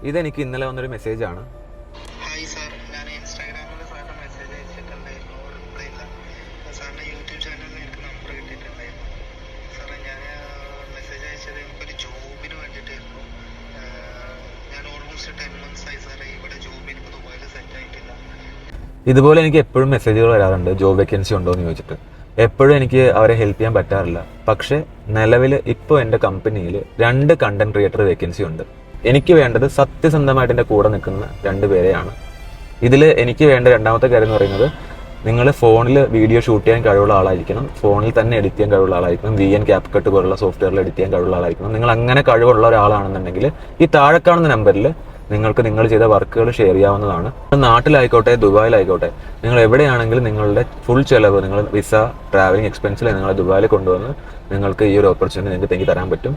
ഇതെനിക്ക് ഇന്നലെ വന്നൊരു മെസ്സേജാണ്. ഹായ് സാർ, ഞാൻ ഇൻസ്റ്റാഗ്രാമിൽ സാറിന് മെസ്സേജ് അയച്ചിട്ടുണ്ടായിരുന്നു, റിപ്ലൈ ഇല്ല. സാറിൻ്റെ യൂട്യൂബ് ചാനലിൽ എനിക്ക് നമ്പർ കിട്ടിയിട്ടുണ്ടായിരുന്നു. സാറേ, ഞാൻ മെസ്സേജ് അയച്ചത് എനിക്കൊരു ജോബിന് വേണ്ടിയിട്ടായിരുന്നു. ഞാൻ ഓൾമോസ്റ്റ് 10 months ആയി സാറേ ഇവിടെ ജോബ് എനിക്ക് ദുബായിൽ സെറ്റ് ആയിട്ടില്ല. ഇതുപോലെ എനിക്ക് എപ്പോഴും മെസ്സേജുകൾ വരാറുണ്ട്, ജോബ് വേക്കൻസി ഉണ്ടോ എന്ന് ചോദിച്ചിട്ട്. എപ്പോഴും എനിക്ക് അവരെ ഹെൽപ്പ് ചെയ്യാൻ പറ്റാറില്ല. പക്ഷേ നിലവിൽ ഇപ്പോൾ എൻ്റെ കമ്പനിയിൽ 2 കണ്ടന്റ് ക്രിയേറ്റർ വേക്കൻസി ഉണ്ട്. എനിക്ക് വേണ്ടത് സത്യസന്ധമായിട്ട് എൻ്റെ കൂടെ നിൽക്കുന്ന 2 പേരെയാണ്. ഇതിൽ എനിക്ക് വേണ്ട രണ്ടാമത്തെ കാര്യം എന്ന് പറയുന്നത്, നിങ്ങൾ ഫോണിൽ വീഡിയോ ഷൂട്ട് ചെയ്യാൻ കഴിവുള്ള ആളായിരിക്കണം, ഫോണിൽ തന്നെ എഡിറ്റ് ചെയ്യാൻ കഴിവുള്ള ആളായിരിക്കണം, VN CapCut പോലുള്ള സോഫ്റ്റ്വെയറിൽ എഡിറ്റ് ചെയ്യാൻ കഴിവുള്ള ആളായിരിക്കണം. നിങ്ങൾ അങ്ങനെ കഴിവുള്ള ഒരാളാണെന്നുണ്ടെങ്കിൽ ഈ താഴെ കാണുന്ന നമ്പറിൽ നിങ്ങൾക്ക് നിങ്ങൾ ചെയ്ത വർക്കുകൾ ഷെയർ ചെയ്യാവുന്നതാണ്. നാട്ടിലായിക്കോട്ടെ ദുബായിലായിക്കോട്ടെ, നിങ്ങൾ എവിടെയാണെങ്കിലും നിങ്ങളുടെ ഫുൾ ചിലവ്, നിങ്ങൾ വിസ, ട്രാവലിംഗ് എക്സ്പെൻസിൽ നിങ്ങളെ ദുബായിൽ കൊണ്ടുവന്ന് നിങ്ങൾക്ക് ഈ ഒരു ഓപ്പർച്യൂണിറ്റി നിങ്ങൾക്ക് തരാൻ പറ്റും.